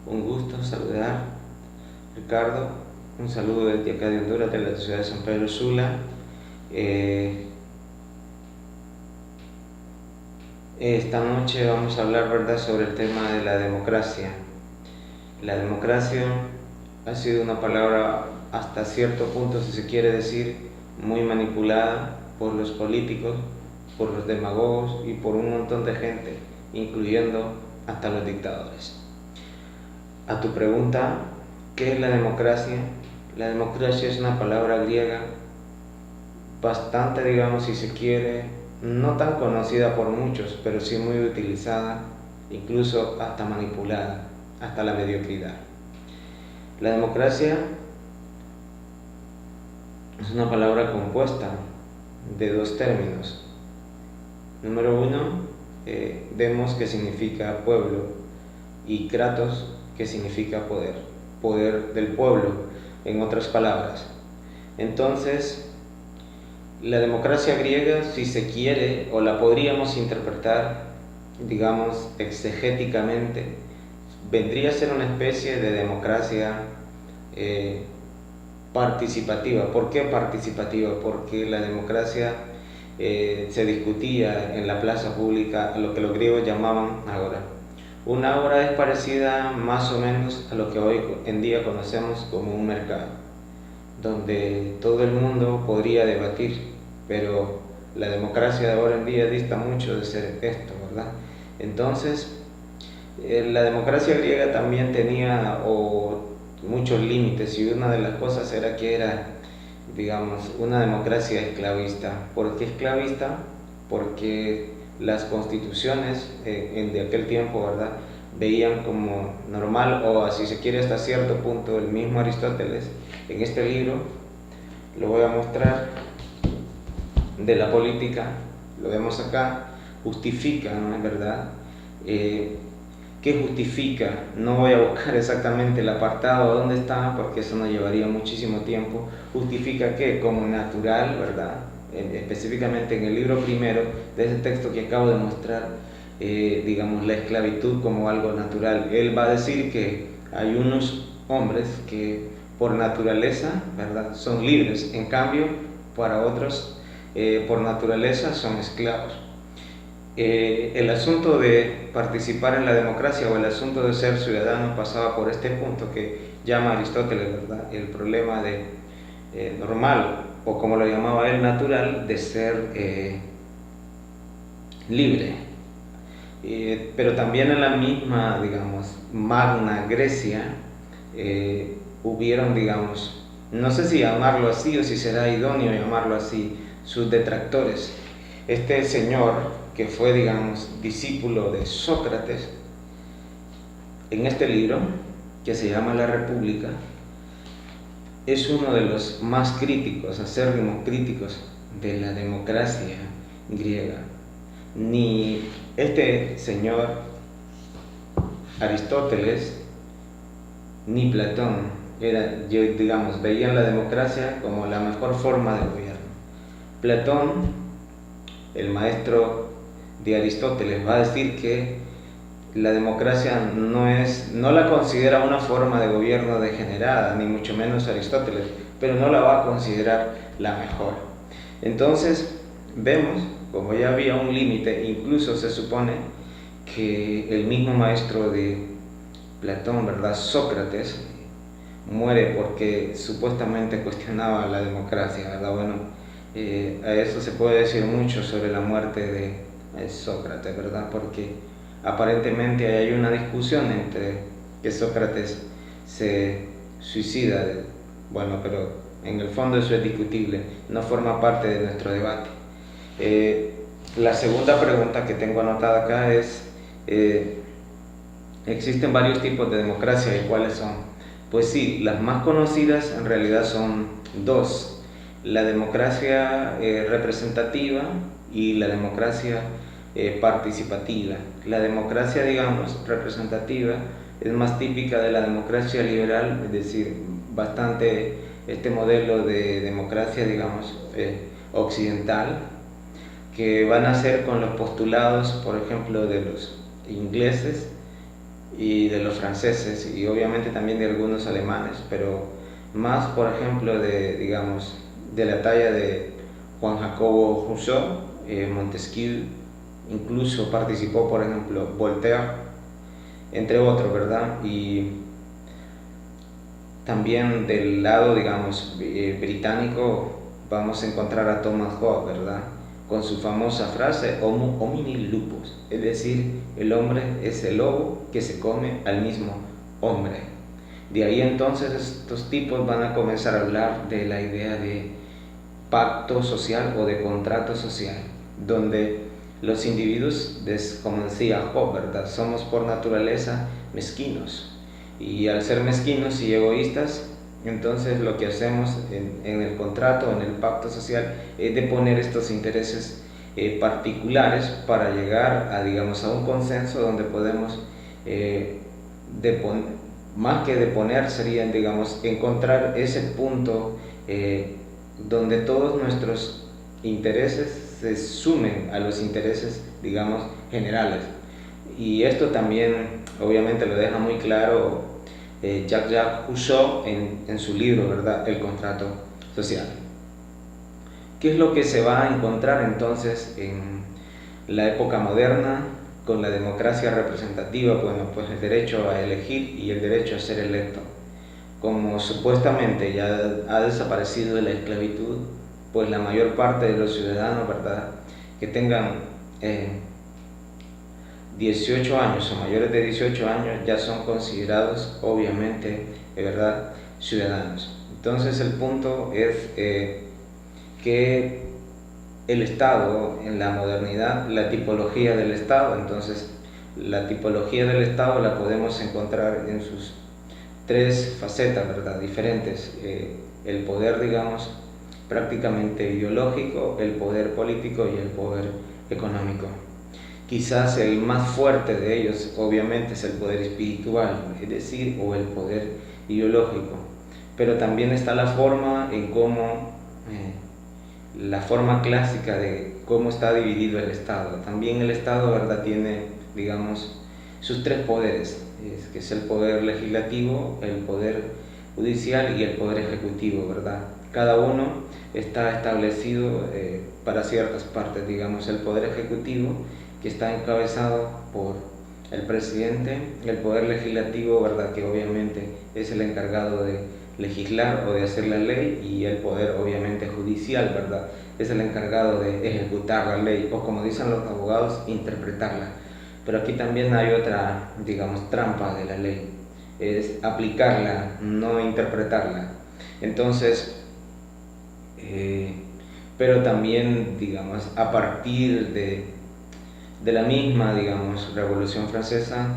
Un gusto saludar, Ricardo. Un saludo desde acá de Honduras, de la ciudad de San Pedro Sula. Eh, esta noche vamos a hablar, ¿verdad?, sobre el tema de la democracia. La democracia ha sido una palabra hasta cierto punto, si se quiere decir, muy manipulada por los políticos, por los demagogos y por un montón de gente, incluyendo hasta los dictadores. A tu pregunta, ¿qué es la democracia? La democracia es una palabra griega bastante, digamos, si se quiere, no tan conocida por muchos, pero sí muy utilizada, incluso hasta manipulada, hasta la mediocridad. La democracia es una palabra compuesta de dos términos. Número uno, demos, que significa pueblo, y kratos, que significa poder, poder del pueblo, en otras palabras. Entonces, la democracia griega, si se quiere, o la podríamos interpretar, digamos, exegéticamente, vendría a ser una especie de democracia participativa. ¿Por qué participativa? Porque la democracia se discutía en la plaza pública, lo que los griegos llamaban agora. Una agora es parecida más o menos a lo que hoy en día conocemos como un mercado, donde todo el mundo podría debatir, pero la democracia de ahora en día dista mucho de ser esto, ¿verdad? Entonces, la democracia griega también tenía muchos límites, y una de las cosas era que era, digamos, una democracia esclavista. ¿Por qué esclavista? Porque las constituciones de aquel tiempo, ¿verdad?, veían como normal, o si se quiere hasta cierto punto, el mismo Aristóteles, en este libro, lo voy a mostrar, de la política, lo vemos acá, justifica, ¿no es verdad? ¿Qué justifica? No voy a buscar exactamente el apartado donde está, porque eso nos llevaría muchísimo tiempo. Justifica que como natural, ¿verdad?, específicamente en el libro primero de ese texto que acabo de mostrar, digamos, la esclavitud como algo natural. Él va a decir que hay unos hombres que por naturaleza, ¿verdad?, son libres, en cambio para otros por naturaleza son esclavos. El asunto de participar en la democracia, o el asunto de ser ciudadano, pasaba por este punto que llama Aristóteles, ¿verdad?, el problema de normal, o como lo llamaba él, natural, de ser libre. Pero también en la misma, digamos, Magna Grecia, hubieron, digamos, no sé si llamarlo así o si será idóneo llamarlo así, sus detractores. Este señor, que fue, digamos, discípulo de Sócrates, en este libro, que se llama La República, es uno de los más críticos, acérrimos críticos de la democracia griega. Ni este señor Aristóteles ni Platón digamos, veían la democracia como la mejor forma de gobierno. Platón, el maestro de Aristóteles, va a decir que la democracia no la considera una forma de gobierno degenerada, ni mucho menos Aristóteles, pero no la va a considerar la mejor. Entonces, vemos como ya había un límite. Incluso se supone que el mismo maestro de Platón, ¿verdad?, Sócrates, muere porque supuestamente cuestionaba la democracia, ¿verdad? Bueno, a eso se puede decir mucho sobre la muerte de Sócrates, ¿verdad? Porque aparentemente hay una discusión entre que Sócrates se suicida, bueno, pero en el fondo eso es discutible, no forma parte de nuestro debate. La segunda pregunta que tengo anotada acá es, ¿existen varios tipos de democracia y cuáles son? Pues sí, las más conocidas en realidad son dos: la democracia representativa y la democracia participativa. La democracia, digamos, representativa es más típica de la democracia liberal, es decir, bastante este modelo de democracia, digamos, occidental, que van a ser con los postulados, por ejemplo, de los ingleses, y de los franceses y obviamente también de algunos alemanes, pero más por ejemplo de, digamos, de la talla de Juan Jacobo Rousseau, Montesquieu, incluso participó por ejemplo Voltaire, entre otros, ¿verdad? Y también del lado, digamos, británico vamos a encontrar a Thomas Hobbes, ¿verdad? Con su famosa frase Homo homini lupus, es decir, el hombre es el lobo que se come al mismo hombre. De ahí entonces estos tipos van a comenzar a hablar de la idea de pacto social o de contrato social, donde los individuos, como decía Hobbes, ¿verdad? Somos por naturaleza mezquinos, y al ser mezquinos y egoístas, entonces lo que hacemos en el contrato, en el pacto social, es de poner estos intereses particulares para llegar a, digamos, a un consenso donde podemos, más que deponer, serían, digamos, encontrar ese punto donde todos nuestros intereses se sumen a los intereses, digamos, generales. Y esto también obviamente lo deja muy claro Jacques Rousseau en su libro, ¿verdad? El contrato social. ¿Qué es lo que se va a encontrar entonces en la época moderna con la democracia representativa? Bueno, pues el derecho a elegir y el derecho a ser electo. Como supuestamente ya ha desaparecido la esclavitud, pues la mayor parte de los ciudadanos, ¿verdad?, que tengan 18 años o mayores de 18 años ya son considerados obviamente, ¿verdad?, ciudadanos. Entonces el punto es que el Estado en la modernidad, la tipología del Estado, entonces la tipología del Estado la podemos encontrar en sus tres facetas, ¿verdad?, diferentes. El poder, digamos, prácticamente ideológico, el poder político y el poder económico. Quizás el más fuerte de ellos obviamente es el poder espiritual, es decir, o el poder ideológico, pero también está la forma en cómo, la forma clásica de cómo está dividido el Estado. También el Estado, ¿verdad?, tiene, digamos, sus tres poderes, que es el poder legislativo, el poder judicial y el poder ejecutivo, ¿verdad? Cada uno está establecido para ciertas partes, digamos, el poder ejecutivo, que está encabezado por el presidente, el poder legislativo, ¿verdad?, que obviamente es el encargado de legislar o de hacer la ley, y el poder obviamente judicial, ¿verdad?, es el encargado de ejecutar la ley, o como dicen los abogados, interpretarla. Pero aquí también hay otra, digamos, trampa de la ley, es aplicarla, no interpretarla. Entonces, pero también, digamos, a partir de la misma, digamos, Revolución Francesa,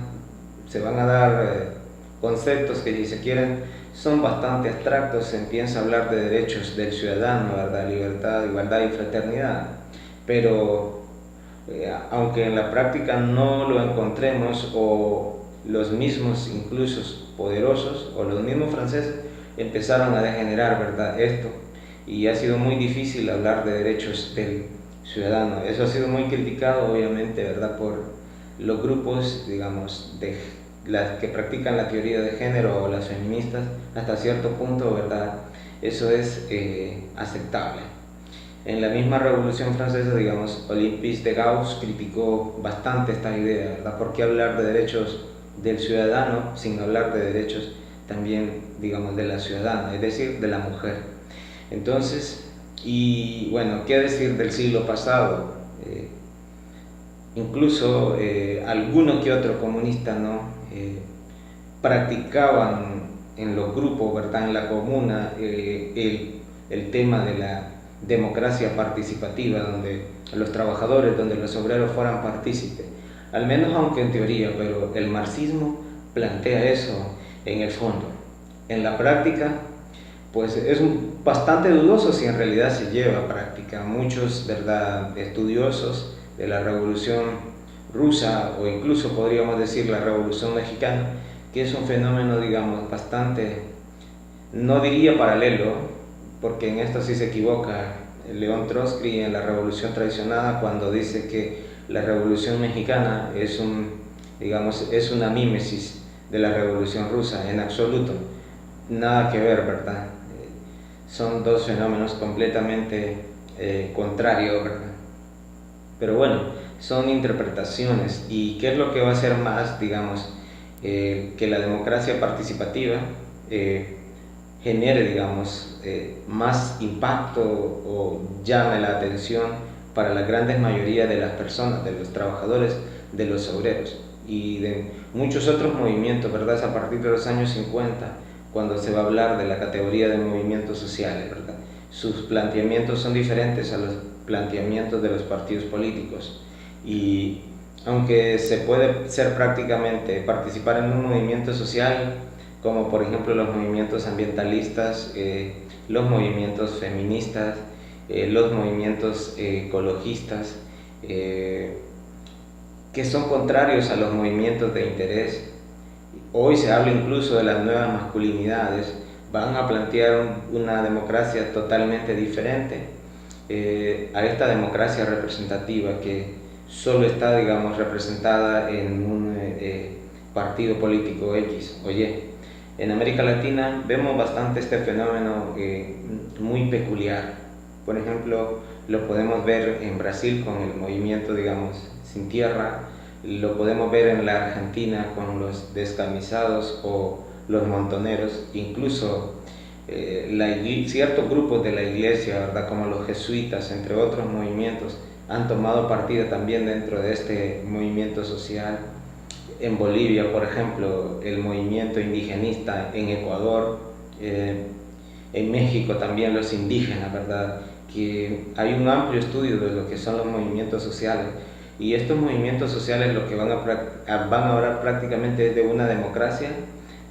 se van a dar conceptos que, si se quieren, son bastante abstractos. Se empieza a hablar de derechos del ciudadano, ¿verdad?, libertad, igualdad y fraternidad, pero aunque en la práctica no lo encontremos, o los mismos incluso poderosos o los mismos franceses empezaron a degenerar, ¿verdad?, esto, y ha sido muy difícil hablar de derechos del ciudadano. Eso ha sido muy criticado obviamente, ¿verdad?, por los grupos, digamos, de las que practican la teoría de género o las feministas. Hasta cierto punto, ¿verdad?, eso es aceptable. En la misma Revolución Francesa, digamos, Olympe de Gauss criticó bastante esta idea, ¿verdad? ¿Por qué hablar de derechos del ciudadano sin hablar de derechos también, digamos, de la ciudadana, es decir, de la mujer? Entonces, y bueno, ¿qué decir del siglo pasado? Incluso alguno que otro comunista, ¿no?, practicaban en los grupos, ¿verdad?, en la comuna, el tema de la democracia participativa, donde los trabajadores, donde los obreros fueran partícipes, al menos aunque en teoría, pero el marxismo plantea eso en el fondo. En la práctica, pues es bastante dudoso si en realidad se lleva a práctica. Muchos, ¿verdad?, estudiosos de la Revolución Rusa, o incluso podríamos decir la Revolución Mexicana, que es un fenómeno, digamos, bastante, no diría paralelo, porque en esto sí se equivoca León Trotsky en la Revolución Traicionada cuando dice que la Revolución Mexicana es un digamos, es una mímesis de la Revolución Rusa, en absoluto, nada que ver, ¿verdad? Son dos fenómenos completamente contrarios, ¿verdad? Pero bueno, son interpretaciones. ¿Y qué es lo que va a hacer más, digamos, que la democracia participativa genere, digamos, más impacto o llame la atención para la gran mayoría de las personas, de los trabajadores, de los obreros y de muchos otros movimientos, ¿verdad? A partir de los años 50, cuando se va a hablar de la categoría de movimientos sociales, ¿verdad? Sus planteamientos son diferentes a los planteamientos de los partidos políticos y aunque se puede ser prácticamente participar en un movimiento social, como por ejemplo los movimientos ambientalistas, los movimientos feministas, los movimientos ecologistas, que son contrarios a los movimientos de interés. Hoy se habla incluso de las nuevas masculinidades, van a plantear una democracia totalmente diferente a esta democracia representativa que solo está, digamos, representada en un partido político X o Y. En América Latina vemos bastante este fenómeno muy peculiar. Por ejemplo, lo podemos ver en Brasil con el movimiento, digamos, Sin Tierra, lo podemos ver en la Argentina con los descamisados o los montoneros, incluso ciertos grupos de la iglesia, ¿verdad? Como los jesuitas, entre otros movimientos, han tomado partida también dentro de este movimiento social. En Bolivia, por ejemplo, el movimiento indigenista, en Ecuador, en México también los indígenas, ¿verdad? Que hay un amplio estudio de lo que son los movimientos sociales y estos movimientos sociales lo que van a hablar prácticamente es de una democracia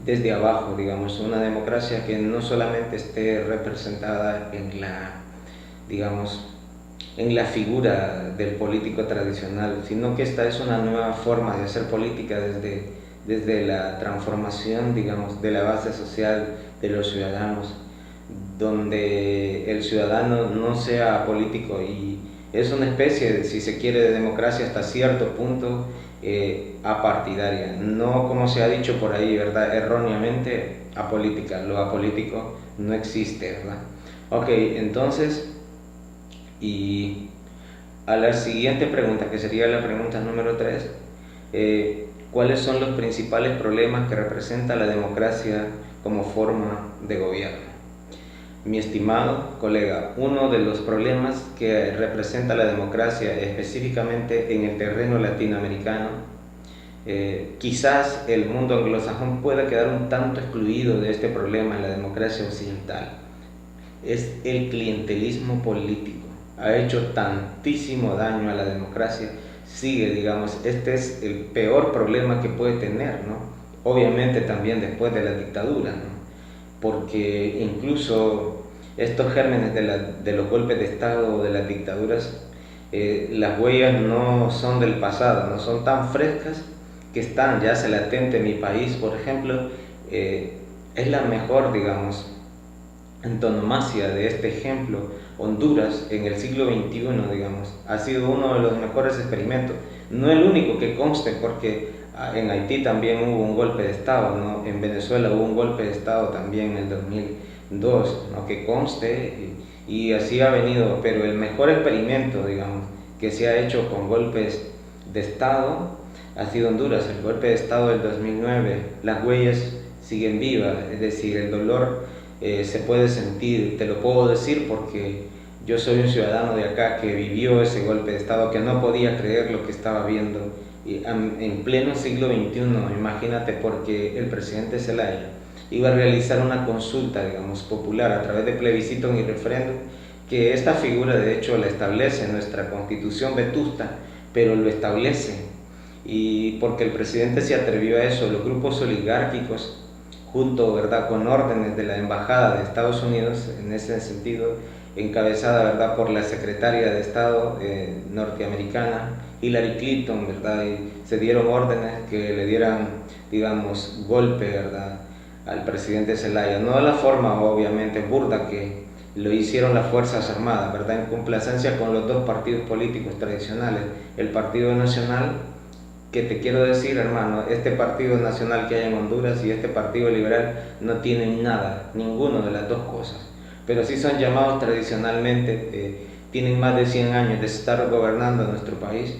desde abajo, digamos, una democracia que no solamente esté representada en la, digamos, en la figura del político tradicional, sino que esta es una nueva forma de hacer política desde la transformación, digamos, de la base social de los ciudadanos, donde el ciudadano no sea político y es una especie, si se quiere, de democracia hasta cierto punto apartidaria, no como se ha dicho por ahí, ¿verdad? Erróneamente apolítica, lo apolítico no existe, ¿verdad? Ok, entonces, y a la siguiente pregunta, que sería la pregunta número 3, ¿cuáles son los principales problemas que representa la democracia como forma de gobierno? Mi estimado colega, uno de los problemas que representa la democracia específicamente en el terreno latinoamericano, quizás el mundo anglosajón pueda quedar un tanto excluido de este problema en la democracia occidental, es el clientelismo político. Ha hecho tantísimo daño a la democracia, sigue, digamos, este es el peor problema que puede tener, ¿no? Obviamente también después de la dictadura, ¿no? Porque incluso estos gérmenes de los golpes de Estado o de las dictaduras, las huellas no son del pasado, no son tan frescas, que están ya se latente en mi país, por ejemplo, es la mejor, digamos, antonomasia de este ejemplo. Honduras en el siglo XXI, digamos, ha sido uno de los mejores experimentos, no el único que conste, porque en Haití también hubo un golpe de Estado, ¿no? En Venezuela hubo un golpe de Estado también en el 2002, ¿no? Que conste, y así ha venido, pero el mejor experimento, digamos, que se ha hecho con golpes de Estado ha sido Honduras, el golpe de Estado del 2009, las huellas siguen vivas, es decir, el dolor se puede sentir, te lo puedo decir porque yo soy un ciudadano de acá que vivió ese golpe de Estado, que no podía creer lo que estaba viendo en pleno siglo XXI, imagínate, porque el presidente Zelaya iba a realizar una consulta, digamos, popular a través de plebiscito y referéndum, que esta figura de hecho la establece nuestra constitución vetusta, pero lo establece, y porque el presidente se atrevió a eso, los grupos oligárquicos, junto, ¿verdad?, con órdenes de la Embajada de Estados Unidos, en ese sentido, encabezada, ¿verdad?, por la secretaria de Estado norteamericana, Hillary Clinton, ¿verdad?, y se dieron órdenes que le dieran, digamos, golpe, ¿verdad?, al presidente Zelaya, no de la forma, obviamente, burda que lo hicieron las Fuerzas Armadas, ¿verdad?, en complacencia con los dos partidos políticos tradicionales, el Partido Nacional, que te quiero decir, hermano, este partido nacional que hay en Honduras y este partido liberal no tienen nada, ninguno de las dos cosas, pero sí son llamados tradicionalmente, tienen más de 100 años de estar gobernando nuestro país,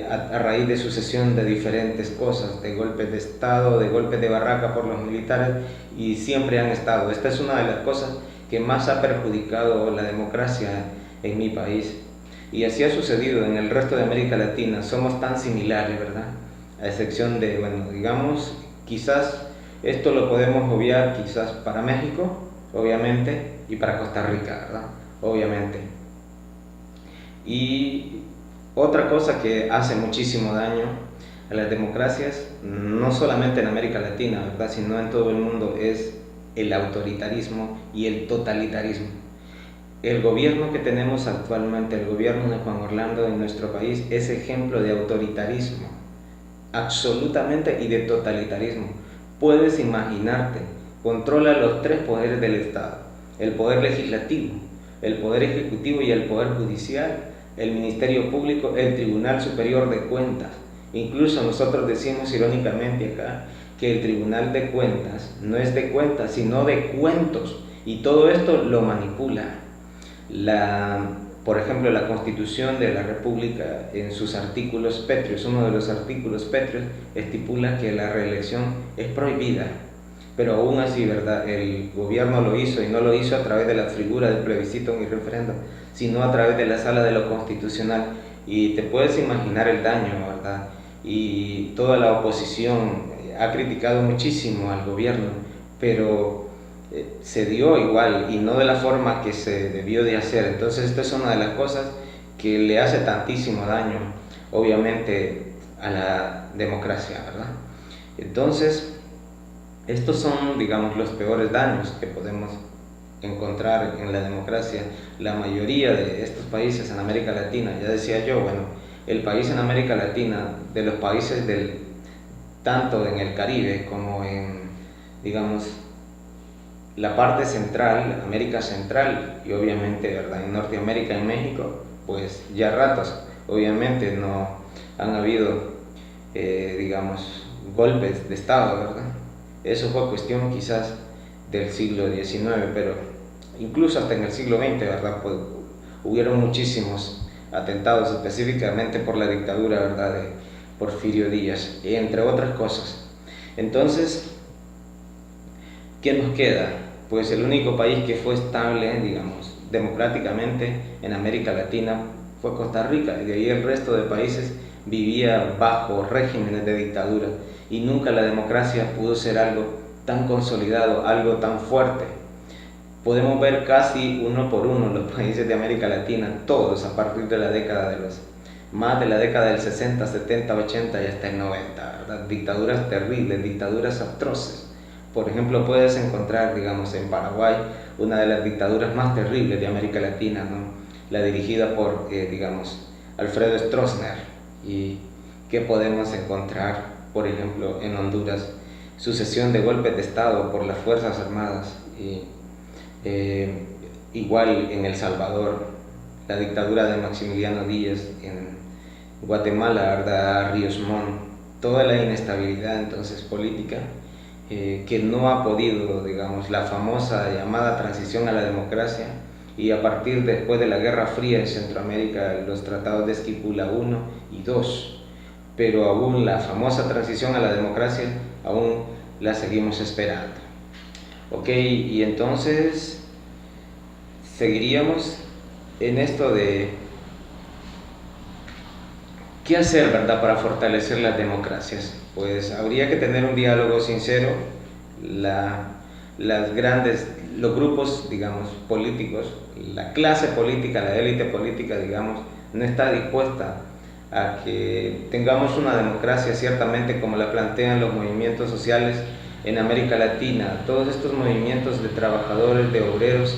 a raíz de sucesión de diferentes cosas, de golpes de Estado, de golpes de barraca por los militares, y siempre han estado. Esta es una de las cosas que más ha perjudicado la democracia en mi país. Y así ha sucedido en el resto de América Latina. Somos tan similares, ¿verdad? A excepción de, bueno, digamos, quizás esto lo podemos obviar quizás para México, obviamente, y para Costa Rica, ¿verdad? Obviamente. Y otra cosa que hace muchísimo daño a las democracias, no solamente en América Latina, ¿verdad?, sino en todo el mundo, es el autoritarismo y el totalitarismo. El gobierno que tenemos actualmente, el gobierno de Juan Orlando en nuestro país, es ejemplo de autoritarismo, absolutamente, y de totalitarismo. Puedes imaginarte, controla los tres poderes del Estado: el poder legislativo, el poder ejecutivo y el poder judicial, el Ministerio Público, el Tribunal Superior de Cuentas. Incluso nosotros decimos irónicamente acá que el Tribunal de Cuentas no es de cuentas, sino de cuentos, y todo esto lo manipula. Por ejemplo, la Constitución de la República, en sus artículos pétreos, uno de los artículos pétreos estipula que la reelección es prohibida, pero aún así, ¿verdad?, el gobierno lo hizo, y no lo hizo a través de la figura del plebiscito y referéndum, sino a través de la Sala de lo Constitucional. Y te puedes imaginar el daño, ¿verdad? Y toda la oposición ha criticado muchísimo al gobierno, pero se dio igual, y no de la forma que se debió de hacer. Entonces esta es una de las cosas que le hace tantísimo daño, obviamente, a la democracia, ¿verdad? Entonces, estos son, digamos, los peores daños que podemos encontrar en la democracia. La mayoría de estos países en América Latina, ya decía yo, bueno, el país en América Latina, de los países tanto en el Caribe como en, digamos, la parte central, América Central, y obviamente, ¿verdad?, en Norteamérica, en México, pues ya ratos, obviamente, no han habido, digamos, golpes de Estado, ¿verdad? Eso fue cuestión quizás del siglo XIX, pero incluso hasta en el siglo XX, ¿verdad?, pues hubieron muchísimos atentados, específicamente por la dictadura, ¿verdad?, de Porfirio Díaz, entre otras cosas. Entonces, ¿qué nos queda? Pues el único país que fue estable, digamos, democráticamente en América Latina fue Costa Rica, y de ahí el resto de países vivía bajo regímenes de dictadura, y nunca la democracia pudo ser algo tan consolidado, algo tan fuerte. Podemos ver casi uno por uno los países de América Latina, todos a partir de la década más de la década del 60, 70, 80 y hasta el 90, ¿verdad? Dictaduras terribles, dictaduras atroces. Por ejemplo, puedes encontrar, digamos, en Paraguay, una de las dictaduras más terribles de América Latina, ¿no?, la dirigida por, digamos, Alfredo Stroessner. ¿Y qué podemos encontrar, por ejemplo, en Honduras? Sucesión de golpes de Estado por las Fuerzas Armadas. Igual en El Salvador, la dictadura de Maximiliano Díaz. En Guatemala, ¿verdad?, Ríos Montt. Toda la inestabilidad, entonces, política, que no ha podido, digamos, la famosa llamada transición a la democracia, y a partir después de la Guerra Fría en Centroamérica, los tratados de Esquipula I y II, pero aún la famosa transición a la democracia aún la seguimos esperando. Ok, y entonces seguiríamos en esto de ¿qué hacer, verdad, para fortalecer las democracias? Pues habría que tener un diálogo sincero. Los grupos, digamos, políticos, la clase política, la élite política, digamos, no está dispuesta a que tengamos una democracia ciertamente como la plantean los movimientos sociales en América Latina. Todos estos movimientos de trabajadores, de obreros,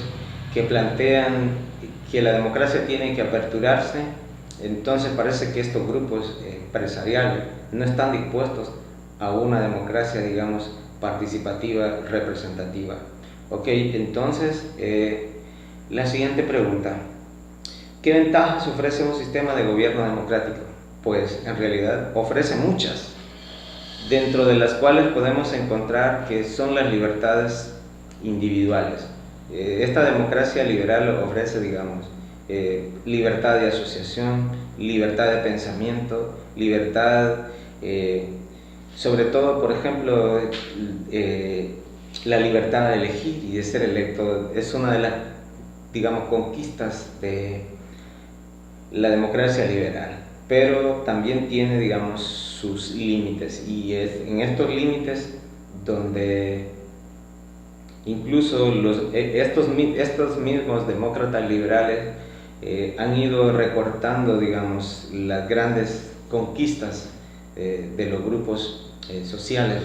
que plantean que la democracia tiene que aperturarse. Entonces parece que estos grupos empresariales no están dispuestos a una democracia, digamos, participativa, representativa. Ok, entonces, la siguiente pregunta: ¿qué ventajas ofrece un sistema de gobierno democrático? pues en realidad ofrece muchas, dentro de las cuales podemos encontrar que son las libertades individuales. Esta democracia liberal ofrece, digamos, libertad de asociación, libertad de pensamiento, libertad, sobre todo, por ejemplo, la libertad de elegir y de ser electo. Es una de las, digamos, conquistas de la democracia liberal, pero también tiene, digamos, sus límites, y es en estos límites donde incluso estos mismos demócratas liberales han ido recortando, digamos, las grandes conquistas de los grupos sociales,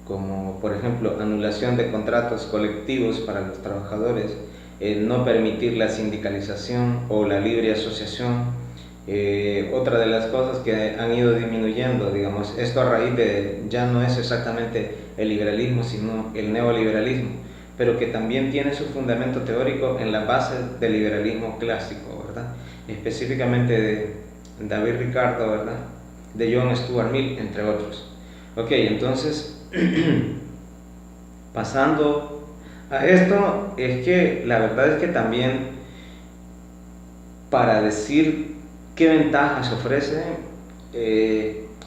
como por ejemplo anulación de contratos colectivos para los trabajadores, no permitir la sindicalización o la libre asociación. Otra de las cosas que han ido disminuyendo, digamos, esto a raíz de, ya no es exactamente el liberalismo, sino el neoliberalismo, pero que también tiene su fundamento teórico en la base del liberalismo clásico, ¿verdad? Específicamente de David Ricardo, ¿verdad? De John Stuart Mill, entre otros. Ok, entonces, pasando a esto, es que la verdad es que también, para decir qué ventajas ofrece,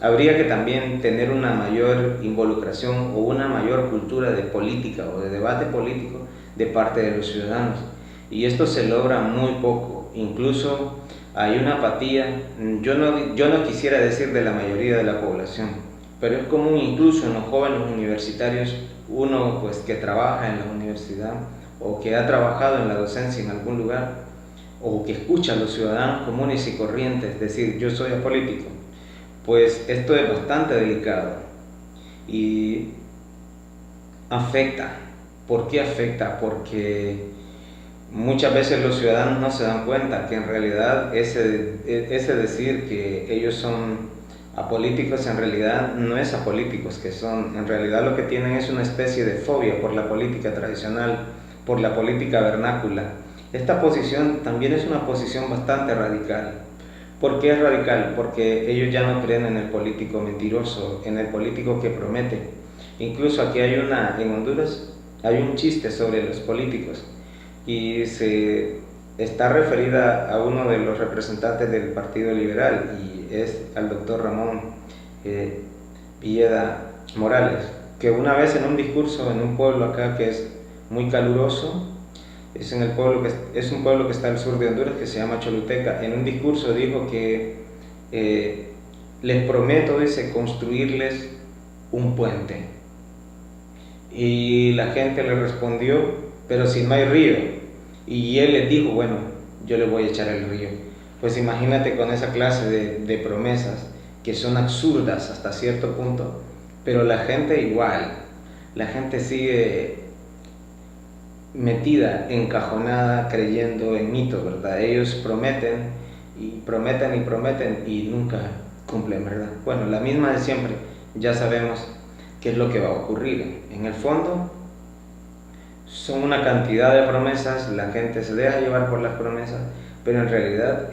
habría que también tener una mayor involucración o una mayor cultura de política o de debate político de parte de los ciudadanos, y esto se logra muy poco. Incluso hay una apatía, yo no quisiera decir de la mayoría de la población, pero es común incluso en los jóvenes universitarios, uno pues que trabaja en la universidad o que ha trabajado en la docencia en algún lugar, o que escucha a los ciudadanos comunes y corrientes decir yo soy apolítico. Pues esto es bastante delicado y afecta. ¿Por qué afecta? Porque muchas veces los ciudadanos no se dan cuenta que en realidad ese decir que ellos son apolíticos en realidad no es apolíticos, que son, en realidad lo que tienen es una especie de fobia por la política tradicional, por la política vernácula. Esta posición también es una posición bastante radical. ¿Por qué es radical? Porque ellos ya no creen en el político mentiroso, en el político que promete. Incluso aquí en Honduras hay un chiste sobre los políticos, y se está referida a uno de los representantes del Partido Liberal, y es al doctor Ramón Villeda Morales, que una vez en un discurso en un pueblo acá que es muy caluroso, es un pueblo que está al sur de Honduras, que se llama Choluteca, en un discurso dijo que les prometo, dice, construirles un puente. Y la gente le respondió, pero si no hay río. Y él les dijo, bueno, yo le voy a echar el río. Pues imagínate con esa clase de promesas que son absurdas hasta cierto punto, pero la gente igual, la gente sigue metida, encajonada, creyendo en mitos, ¿verdad? Ellos prometen y prometen y prometen y nunca cumplen, ¿verdad? Bueno, la misma de siempre, ya sabemos qué es lo que va a ocurrir. En el fondo, son una cantidad de promesas, la gente se deja llevar por las promesas, pero en realidad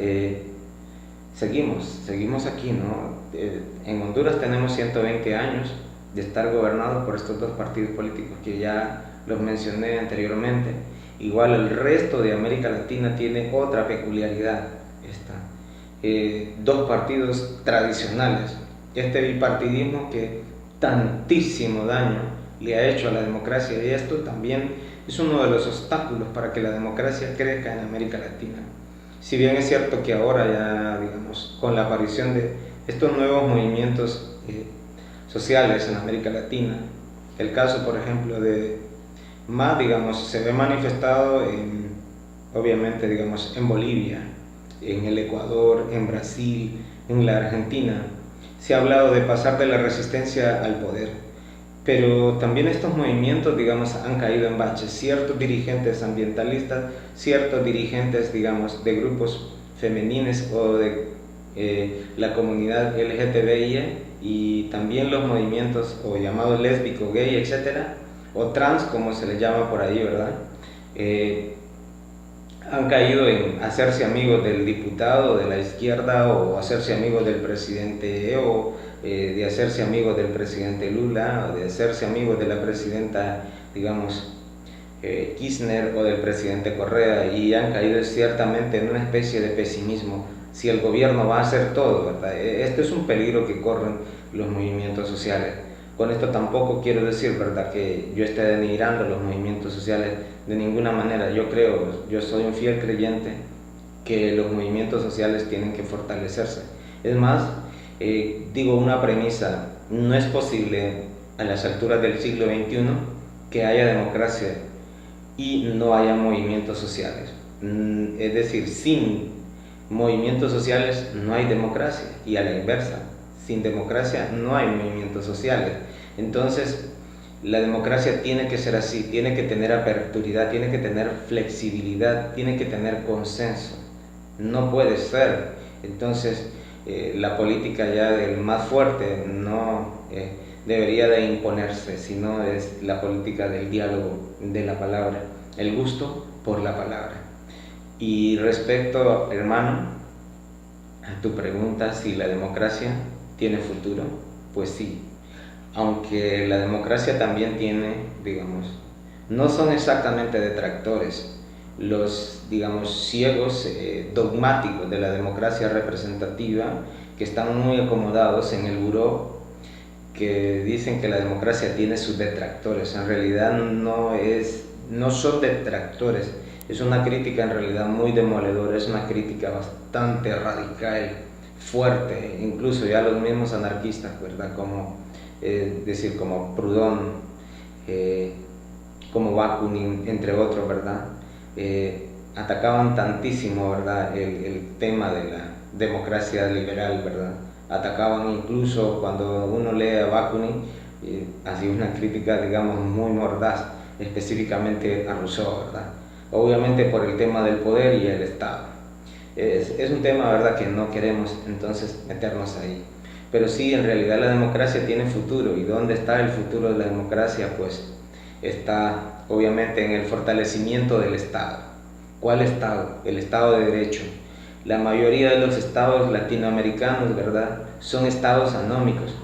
seguimos aquí, ¿no? En Honduras tenemos 120 años de estar gobernados por estos dos partidos políticos que ya los mencioné anteriormente. Igual el resto de América Latina tiene otra peculiaridad, dos partidos tradicionales, este bipartidismo que tantísimo daño le ha hecho a la democracia, y esto también es uno de los obstáculos para que la democracia crezca en América Latina. Si bien es cierto que ahora ya, digamos, con la aparición de estos nuevos movimientos sociales en América Latina, el caso, por ejemplo, de MAD, digamos, se ve manifestado obviamente, digamos, en Bolivia, en el Ecuador, en Brasil, en la Argentina. Se ha hablado de pasar de la resistencia al poder, pero también estos movimientos, digamos, han caído en baches. Ciertos dirigentes ambientalistas, ciertos dirigentes, digamos, de grupos femeninos o de la comunidad LGTBI, y también los movimientos o llamados lésbico, gay, etcétera, o trans, como se les llama por ahí, ¿verdad? han caído en hacerse amigos del diputado de la izquierda o hacerse amigos del presidente Evo, de hacerse amigos del presidente Lula o de hacerse amigos de la presidenta, digamos, Kirchner o del presidente Correa, y han caído ciertamente en una especie de pesimismo. Si el gobierno va a hacer todo, ¿verdad? Esto es un peligro que corren los movimientos sociales. Con esto tampoco quiero decir, ¿verdad?, que yo esté denigrando los movimientos sociales de ninguna manera. Yo soy un fiel creyente que los movimientos sociales tienen que fortalecerse. Es más, digo una premisa: no es posible a las alturas del siglo XXI que haya democracia y no haya movimientos sociales. Es decir, sin movimientos sociales no hay democracia, y a la inversa, sin democracia no hay movimientos sociales. Entonces, la democracia tiene que ser así, tiene que tener aperturidad, tiene que tener flexibilidad, tiene que tener consenso. No puede ser, entonces, la política ya del más fuerte no debería de imponerse, sino es la política del diálogo, de la palabra, el gusto por la palabra. Y respecto, hermano, a tu pregunta si la democracia tiene futuro, pues sí, aunque la democracia también tiene, digamos, no son exactamente detractores, los, digamos, ciegos dogmáticos de la democracia representativa, que están muy acomodados en el buró, que dicen que la democracia tiene sus detractores. En realidad no son detractores, es una crítica en realidad muy demoledora, es una crítica bastante radical, fuerte, incluso ya los mismos anarquistas, ¿verdad?, como como Proudhon, como Bakunin, entre otros, ¿verdad?, atacaban tantísimo, ¿verdad?, el tema de la democracia liberal, ¿verdad? Atacaban incluso, cuando uno lee a Bakunin, hacía una crítica, digamos, muy mordaz, específicamente a Rousseau, ¿verdad? Obviamente por el tema del poder y el Estado. Es un tema, ¿verdad?, que no queremos entonces meternos ahí. Pero sí, en realidad la democracia tiene futuro. ¿Y dónde está el futuro de la democracia? Pues está obviamente en el fortalecimiento del Estado. ¿Cuál Estado? El Estado de Derecho. La mayoría de los estados latinoamericanos, ¿verdad?, son estados anómicos.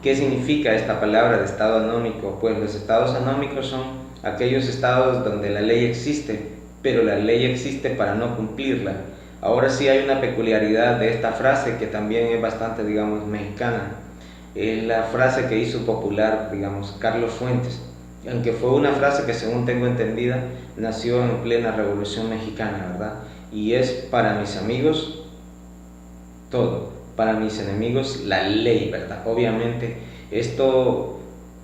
¿Qué significa esta palabra de estado anómico? Pues los estados anómicos son aquellos estados donde la ley existe, pero la ley existe para no cumplirla. Ahora sí hay una peculiaridad de esta frase que también es bastante, digamos, mexicana. Es la frase que hizo popular, digamos, Carlos Fuentes, aunque fue una frase que, según tengo entendida, nació en plena Revolución Mexicana, ¿verdad? Y es: para mis amigos todo, para mis enemigos la ley, ¿verdad? Obviamente esto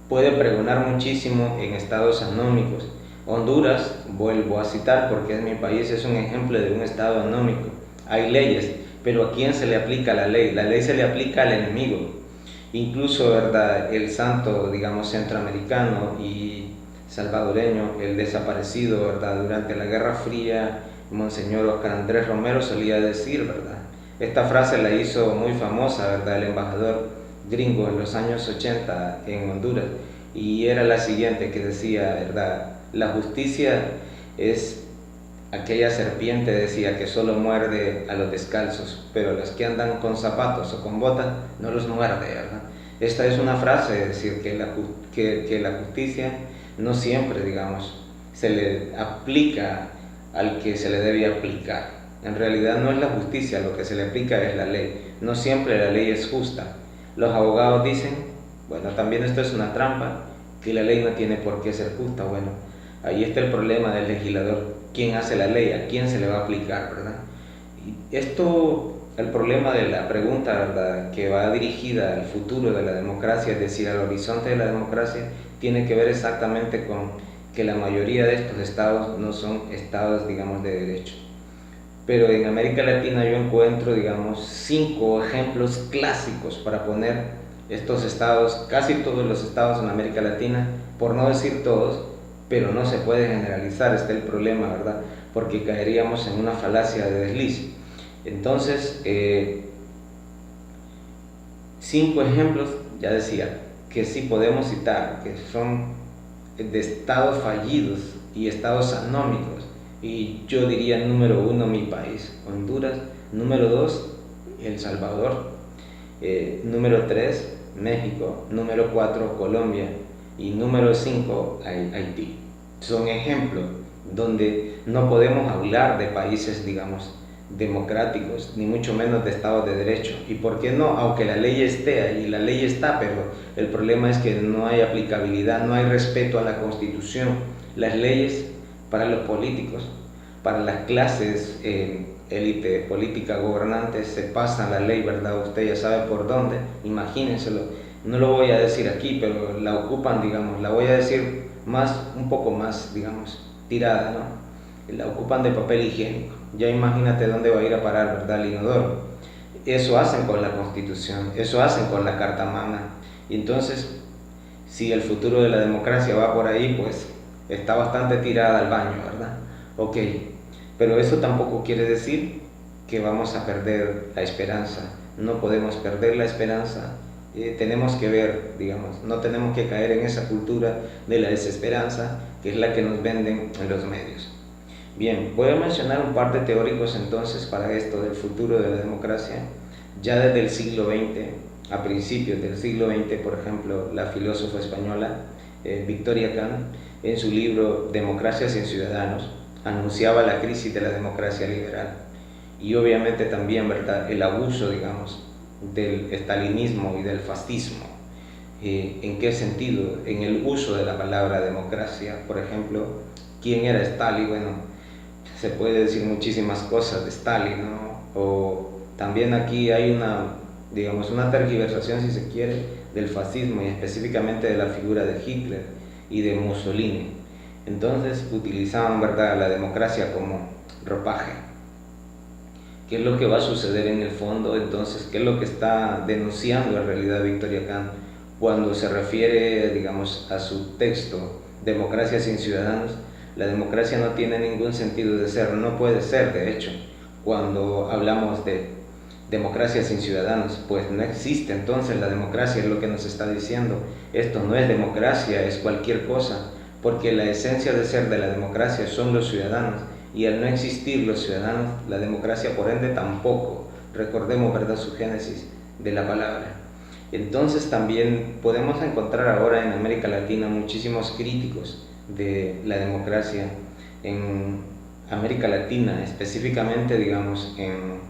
puede pregonar muchísimo en estados anómicos. Honduras, vuelvo a citar porque es mi país, es un ejemplo de un estado anómico. Hay leyes, pero ¿a quién se le aplica la ley? La ley se le aplica al enemigo. Incluso, ¿verdad?, el santo, digamos, centroamericano y salvadoreño, el desaparecido, ¿verdad?, durante la Guerra Fría, Monseñor Oscar Andrés Romero solía decir, ¿verdad? Esta frase la hizo muy famosa, ¿verdad?, el embajador gringo en los años 80 en Honduras, y era la siguiente, que decía, ¿verdad?, la justicia es aquella serpiente, decía, que solo muerde a los descalzos, pero a los que andan con zapatos o con botas no los muerde, ¿verdad? Esta es una frase, es decir, que la justicia no siempre, digamos, se le aplica al que se le debe aplicar. En realidad no es la justicia, lo que se le aplica es la ley. No siempre la ley es justa. Los abogados dicen, bueno, también esto es una trampa, que la ley no tiene por qué ser justa. Bueno, ahí está el problema del legislador. ¿Quién hace la ley? ¿A quién se le va a aplicar, verdad? Y esto, el problema de la pregunta, ¿verdad?, que va dirigida al futuro de la democracia, es decir, al horizonte de la democracia, tiene que ver exactamente con que la mayoría de estos estados no son estados, digamos, de derecho. Pero en América Latina yo encuentro, digamos, 5 ejemplos clásicos para poner estos estados, casi todos los estados en América Latina, por no decir todos, pero no se puede generalizar, está el problema, ¿verdad?, porque caeríamos en una falacia de desliz. Entonces, 5 ejemplos, ya decía, que sí podemos citar, que son de estados fallidos y estados anómicos, Y yo diría número uno mi país, Honduras. Número dos, El Salvador. Número tres, México. Número cuatro, Colombia. Y número cinco, Haití. Son ejemplos donde no podemos hablar de países, digamos, democráticos, ni mucho menos de Estado de Derecho. ¿Y por qué no? Aunque la ley esté ahí, la ley está, pero el problema es que no hay aplicabilidad, no hay respeto a la Constitución. Las leyes para los políticos, para las clases élite política gobernantes, se pasan la ley, ¿verdad? Usted ya sabe por dónde, imagínenselo. No lo voy a decir aquí, pero la ocupan, digamos, la voy a decir un poco más, digamos, tirada, ¿no? La ocupan de papel higiénico. Ya imagínate dónde va a ir a parar, ¿verdad? El inodoro. Eso hacen con la Constitución, eso hacen con la Carta Magna. Y entonces, si el futuro de la democracia va por ahí, pues está bastante tirada al baño, ¿verdad? Ok, pero eso tampoco quiere decir que vamos a perder la esperanza. No podemos perder la esperanza. Tenemos que ver, digamos, no tenemos que caer en esa cultura de la desesperanza, que es la que nos venden en los medios. Bien, voy a mencionar un par de teóricos entonces para esto del futuro de la democracia. Ya desde el siglo XX, a principios del siglo XX, por ejemplo, la filósofa española Victoria Kant, en su libro Democracia sin Ciudadanos, anunciaba la crisis de la democracia liberal y obviamente también, ¿verdad?, el abuso, digamos, del estalinismo y del fascismo. ¿En qué sentido? En el uso de la palabra democracia. Por ejemplo, ¿quién era Stalin? Bueno, se puede decir muchísimas cosas de Stalin, ¿no? O también aquí hay digamos, una tergiversación, si se quiere, del fascismo y específicamente de la figura de Hitler y de Mussolini. Entonces utilizaban, ¿verdad?, la democracia como ropaje. ¿Qué es lo que va a suceder en el fondo? Entonces, ¿qué es lo que está denunciando en realidad Victoria Kant cuando se refiere, digamos, a su texto Democracia sin Ciudadanos? La democracia no tiene ningún sentido de ser, no puede ser, de hecho. Cuando hablamos de democracia sin ciudadanos, pues no existe. Entonces la democracia es lo que nos está diciendo. Esto no es democracia, es cualquier cosa, porque la esencia de ser de la democracia son los ciudadanos, y al no existir los ciudadanos, la democracia por ende tampoco. Recordemos, ¿verdad?, su génesis de la palabra. Entonces también podemos encontrar ahora en América Latina muchísimos críticos de la democracia en América Latina, específicamente, digamos, en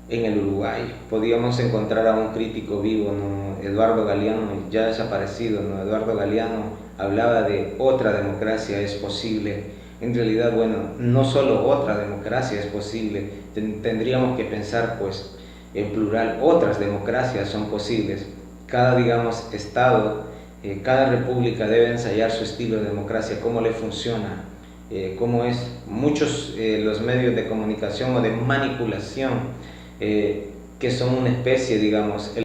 el Uruguay. Podíamos encontrar a un crítico vivo, ¿no?, Eduardo Galeano, ya desaparecido, ¿no? Eduardo Galeano hablaba de otra democracia es posible. En realidad, bueno, no solo otra democracia es posible, tendríamos que pensar, pues, en plural, otras democracias son posibles. Cada, digamos, estado, cada república debe ensayar su estilo de democracia, cómo le funciona, cómo es. Muchos los medios de comunicación o de manipulación que son una especie, digamos,